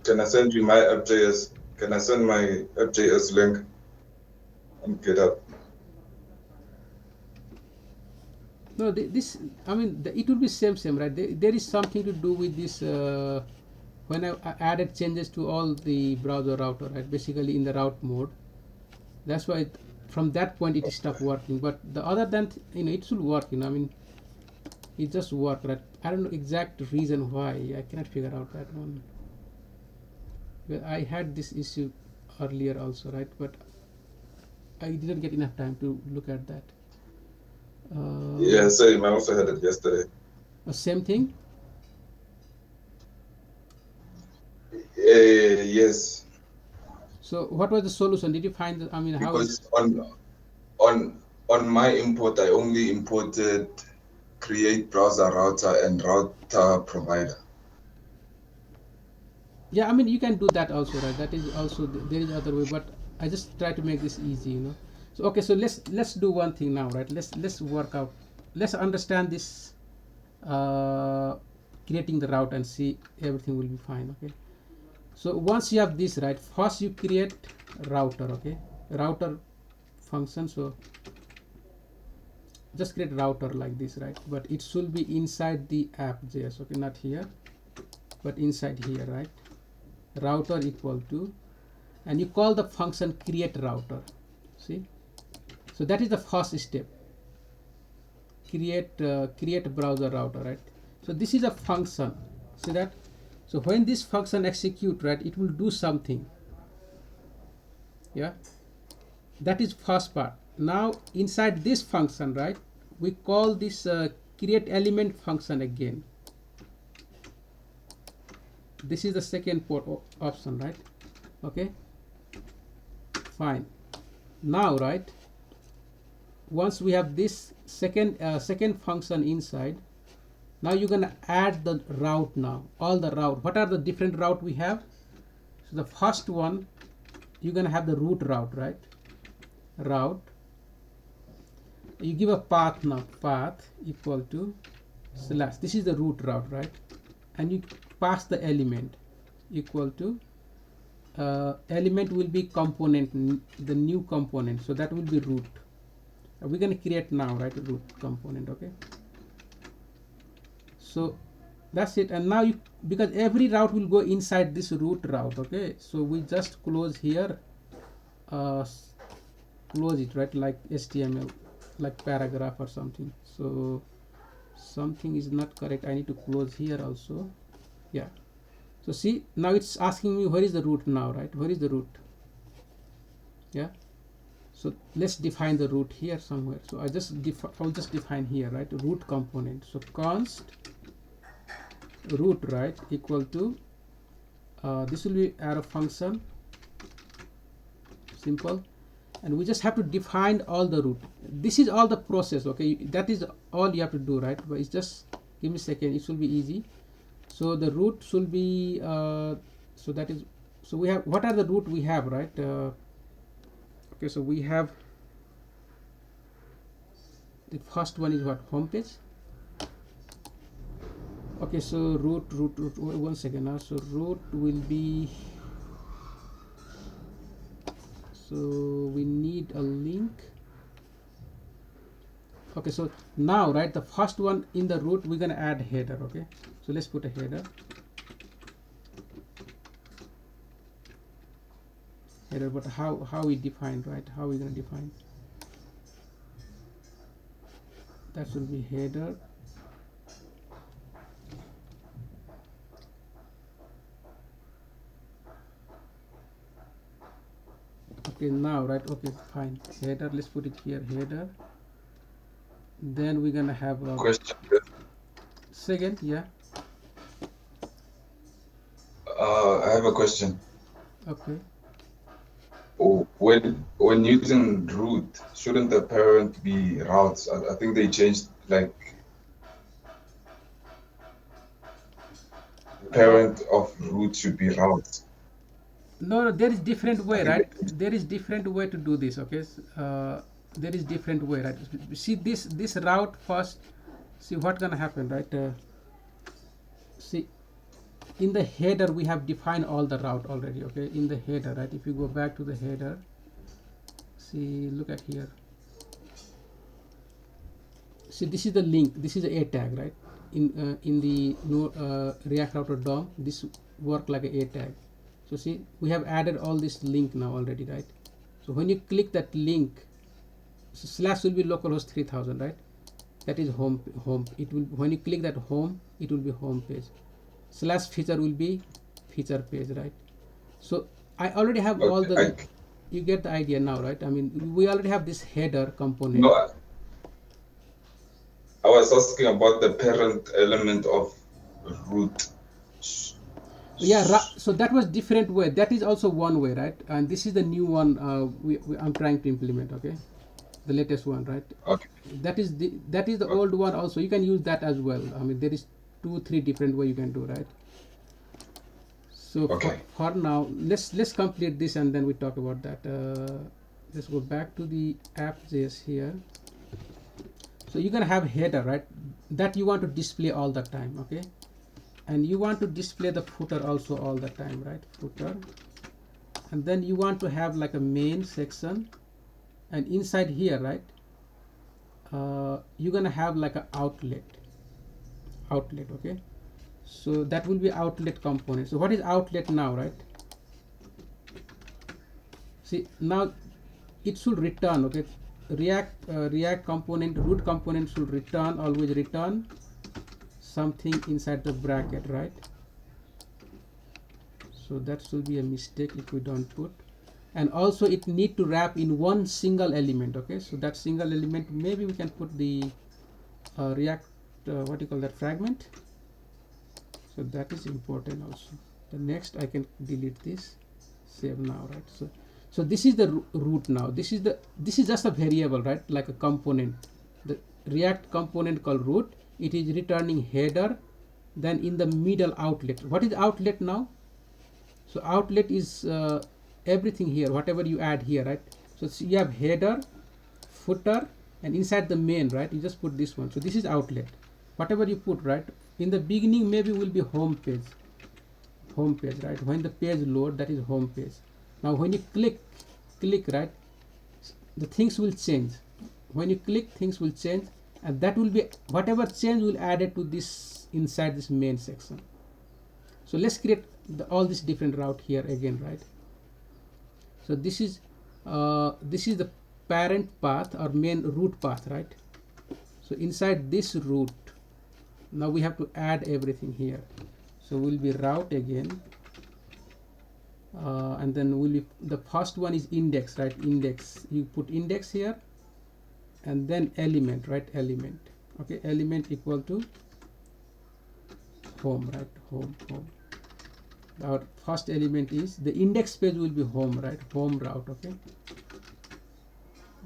Can I send you my app.js? Can I send my app.js link on GitHub? No, this, I mean, it will be same, right? There is something to do with this. When I added changes to all the browser router, right? Basically in the route mode. That's why from that point it stopped working. But the other than, you know, it should work. You know, I mean, it just work, right? I don't know exact reason why. I cannot figure out that one. Well, I had this issue earlier also, right? But I didn't get enough time to look at that. Yeah, same. I also had it yesterday. Same thing. Yes. So what was the solution? Did you find the, I mean, how? Because on my import, I only imported create browser router and router provider. Yeah, I mean, you can do that also, right? That is also, there is other way, but I just try to make this easy, you know. So okay, so let's do one thing now, right? Let's work out, let's understand this creating the route and see everything will be fine. Okay, so once you have this, right, first you create router. Okay, router function. So just create router like this, right? But it should be inside the app.js. Okay, not here but inside here, right? Router equal to, and you call the function create router. See, so that is the first step. Create browser router, right? So this is a function. See that? So when this function execute, right, it will do something. Yeah, that is first part. Now inside this function, right, we call this create element function again. This is the second port option, right? Okay, fine. Now, right, once we have this second function inside, now you're gonna add the route. Now all the route, what are the different route we have? So the first one, you're gonna have the root route, right? Route, you give a path. Now path equal to slash, this is the root route, right? And you pass the element equal to element will be component, the new component, so that will be root. We're going to create now, right, a root component. Okay, so that's it. And now you, because every route will go inside this root route. Okay, so we just close here, close it, right, like HTML, like paragraph or something. So something is not correct, I need to close here also. Yeah, so see, now it's asking me where is the root now, right? Where is the root? Yeah, so let's define the root here somewhere. So I'll just define here, right, root component. So const root, right, equal to this will be arrow function, simple, and we just have to define all the root. This is all the process. Okay, that is all you have to do, right? But it's just, give me a second, it should be easy. So the root should be so that is, so we have, what are the root we have, right? Okay, so we have, the first one is what, home page. Okay, so root, one second now. So root will be, so we need a link. Okay, so now, right, the first one in the root, we're gonna add header. Okay, so let's put a header. Header, but how we define, right? How we gonna define? That should be header. Okay, now, right? Okay, fine. Header. Let's put it here. Header. Then we're gonna have a Question. second. Yeah. I have a question. Okay. When using root, shouldn't the parent be routes? I think they changed, like, the parent of root should be routes. No, there is different I way, think right? they, There is different way to do this. Okay. There is different way, right? See this route first. See what gonna happen, right? See, in the header we have defined all the route already. Okay, in the header, right? If you go back to the header, see, look at here. See, this is the link. This is a tag, right? In the React router DOM, this work like a tag. So see, we have added all this link now already, right? So when you click that link, so slash will be localhost 3000, right? That is home. It will, when you click that home, it will be home page. Slash feature will be feature page, right? So I already have all okay, the, you get the idea now, right? I mean, we already have this header component. no, I was asking about the parent element of root. Yeah, so that was different way. That is also one way, right? And this is the new one I'm trying to implement. Okay, the latest one, right? Okay, That is the okay, old one also. You can use that as well. I mean, there is 2-3 different way you can do, right? So okay. for now, let's complete this and then we talk about that. Let's go back to the app.js here. So you're gonna have header, right? That you want to display all the time, okay? And you want to display the footer also all the time, right? Footer. And then you want to have like a main section, and inside here, right? You're gonna have like a outlet, okay? So that will be outlet component. So what is outlet now, right? See, now it should return, okay? React component, root component should return, always return something inside the bracket, right? So that should be a mistake if we don't put. And also it need to wrap in one single element, okay? So that single element, maybe we can put the React, what do you call that, fragment. So that is important also. The next, I can delete this, save now, right? So this is the root now. This is just a variable, right? Like a component. The React component called root. It is returning header, then in the middle outlet. What is outlet now? So outlet is everything here, whatever you add here, right? So you have header, footer, and inside the main, right? You just put this one. So this is outlet. Whatever you put, right? In the beginning, maybe will be home page, right? When the page load, that is home page. Now when you click, right, the things will change. When you click, things will change, and that will be whatever change will add it to this inside this main section. So let's create all this different route here again, right? So this is the parent path or main root path, right? So inside this root, now we have to add everything here. So we'll be route again, and then will be, the first one is index, right? Index, you put index here, and then element, right? Element, okay? Element equal to home, right? Home. Our first element is the index page will be home, right? Home route, okay?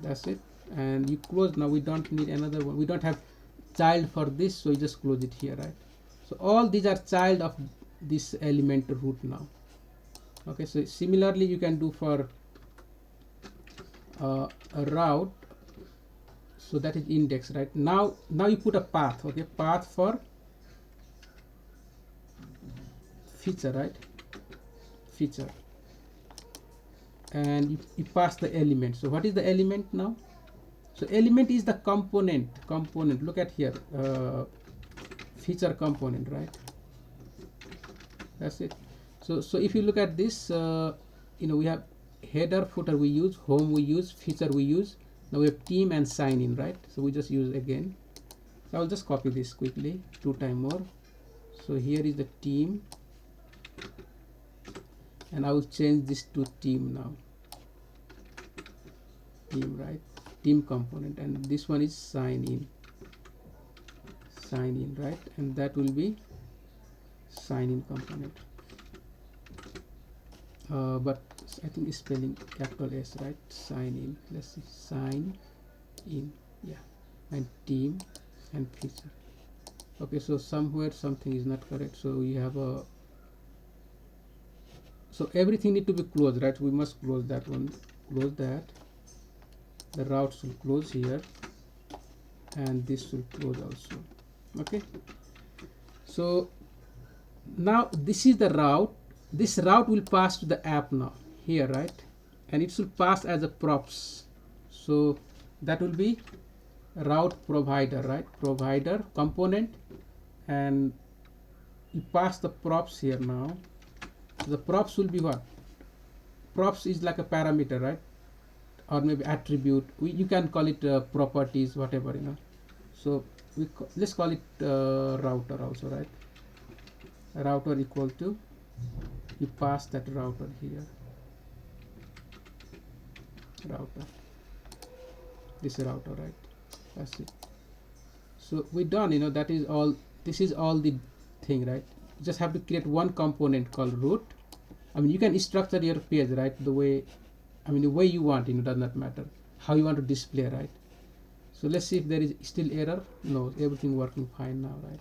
That's it. And you close. Now we don't need another one. We don't have child for this, so you just close it here, right? So all these are child of this element root now. Okay, so similarly you can do for a route. So that is index, right? Now you put a path, okay? Path for feature, right? Feature, and you pass the element. So what is the element now? So element is the component. Look at here, feature component, right? That's it. So if you look at this, we have header, footer we use, home we use, feature we use. Now we have team and sign in, right? So we just use again. So I'll just copy this quickly 2 times more. So here is the team, and I will change this to team now. Team, right? Team component, and this one is sign in, right? And that will be sign in component. But I think it's spelling capital S, right? Sign in. Let's see, sign in, yeah. And team and feature. Okay, so somewhere something is not correct. So we have a, so everything need to be closed, right? We must close that one, close that. The route should close here, and this should close also. Okay, so now this is the route. This route will pass to the app now here, right? And it should pass as a props. So that will be route provider, right? Provider component, and you pass the props here now. So the props will be what? Props is like a parameter, right? Or maybe attribute. You can call it properties, whatever, So let's call it router also, right? Router equal to, you pass that router here, router, this router, right? That's it. So we done, that is all. This is all the thing, right? You just have to create one component called root. I mean, you can structure your page, right, the way, the way you want, does not matter how you want to display, right? So let's see if there is still error. No, everything working fine now, right?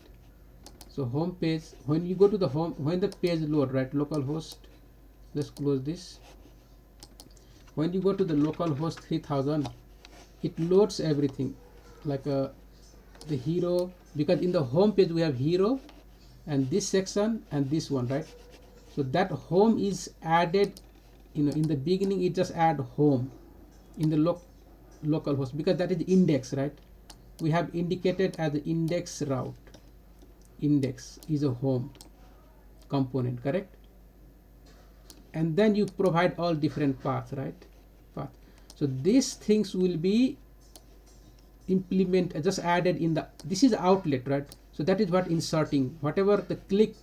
So home page, when you go to the home, when the page load, right, localhost, let's close this. When you go to the localhost 3000, it loads everything, like the hero, because in the home page we have hero and this section and this one, right? So that home is added, in the beginning it just add home in the localhost, because that is index, right? We have indicated as the index route. Index is a home component, correct? And then you provide all different paths, right? Path. So these things will be implement just added in the, this is outlet, right? So that is what inserting, whatever the click,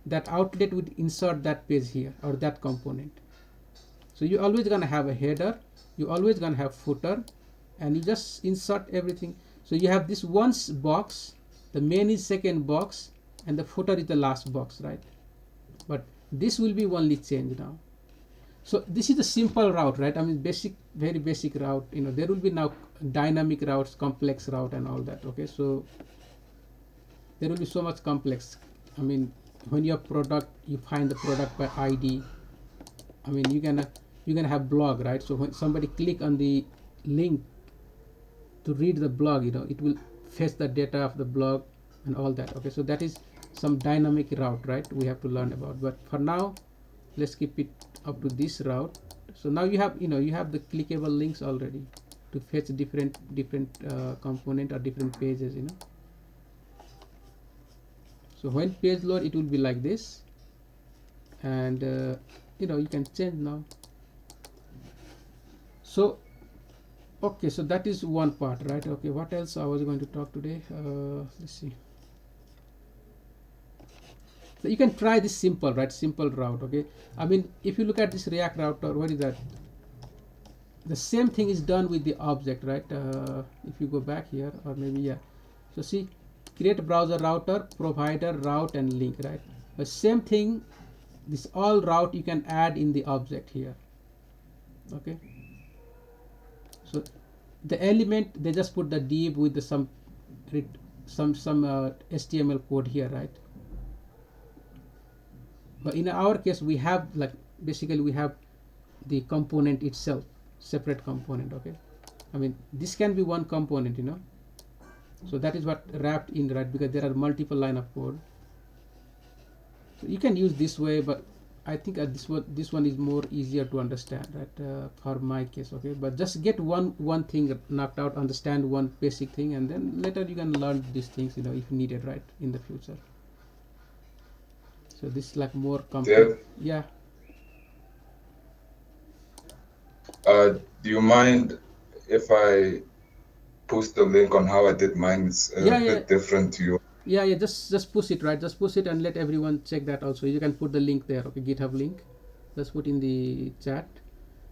that outlet would insert that page here or that component. So you always gonna have a header, you always gonna have footer, and you just insert everything. So you have this one box, the main is second box, and the footer is the last box, right? But this will be only change now. So this is a simple route, right? Basic, very basic route. There will be now dynamic routes, complex route, and all that. Okay, so there will be so much complex. When you have product, you find the product by ID. You're gonna have blog, right? So when somebody click on the link to read the blog, it will fetch the data of the blog and all that. Okay, so that is some dynamic route, right? We have to learn about. But for now, let's keep it up to this route. So now you have you have the clickable links already to fetch different component or different pages. So when page load, it will be like this, and you can change now. So okay, so that is one part, right? Okay, what else I was going to talk today? Let's see. So you can try this simple, right? Simple route. Okay, if you look at this React router, what is that? The same thing is done with the object, right? If you go back here, or maybe, yeah. So see, create browser router, provider, route, and link, right? The same thing, this all route you can add in the object here. Okay, so the element, they just put the div with the some HTML code here, right? But in our case, we have, like, basically we have the component itself, separate component. Okay, this can be one component, so that is what wrapped in, right? Because there are multiple line of code. So you can use this way, but I think this one is more easier to understand, right? For my case, okay. But just get one thing knocked out, understand one basic thing, and then later you can learn these things, you know, if needed, right, in the future. So this is like more complete. Dev, Yeah. do you mind if I post the link on how I did mine? It's a Yeah, yeah, bit different to you. yeah. Just push it, right? Just push it and let everyone check that also. You can put the link there, okay? GitHub link. Just put in the chat,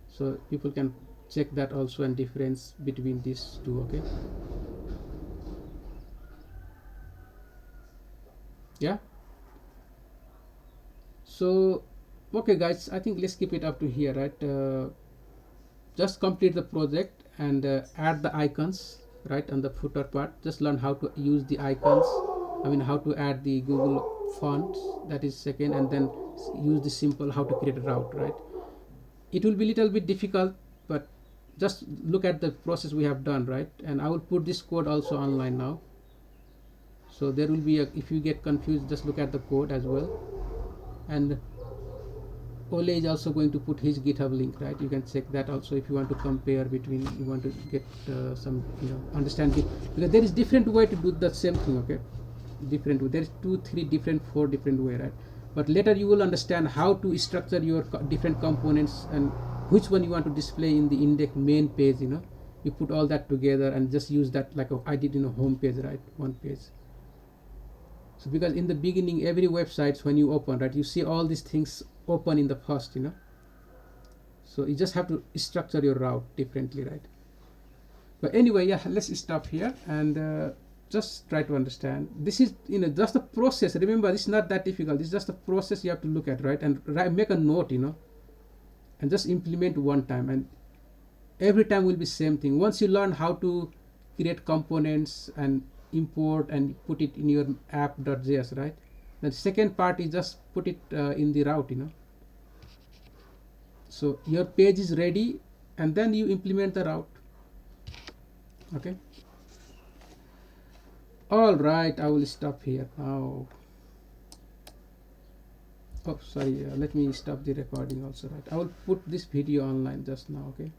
so people can check that also and difference between these two, okay? Yeah. So, okay, guys. I think let's keep it up to here, right? Just complete the project and add the icons, right, on the footer part. Just learn how to use the icons. I mean, how to add the Google fonts. That is second, and then use the simple how to create a route, right? It will be a little bit difficult, but just look at the process we have done, right? And I will put this code also online now. So there will be a, if you get confused, just look at the code as well. And Ole is also going to put his GitHub link, right? You can check that also if you want to compare between, you want to get some, you know, understand it, because there is different way to do the same thing, okay? Different, there is 2 3 different 4 different way, right? But later you will understand how to structure your different components and which one you want to display in the index main page, you know. You put all that together and just use that like I did in a home page, right? One page. So because in the beginning every websites when you open, right, you see all these things open in the first, you know. So you just have to structure your route differently, right? But anyway, yeah, let's stop here and just try to understand. This is, you know, just the process. Remember, this is not that difficult. This is just the process you have to look at, right? And make a note, you know, and just implement one time, and every time will be same thing. Once you learn how to create components and import and put it in your app.js, right? The second part is just put it in the route, you know. So your page is ready, and then you implement the route. Okay. All right, I will stop here now. Oh, sorry. Let me stop the recording also, right? I will put this video online just now. Okay.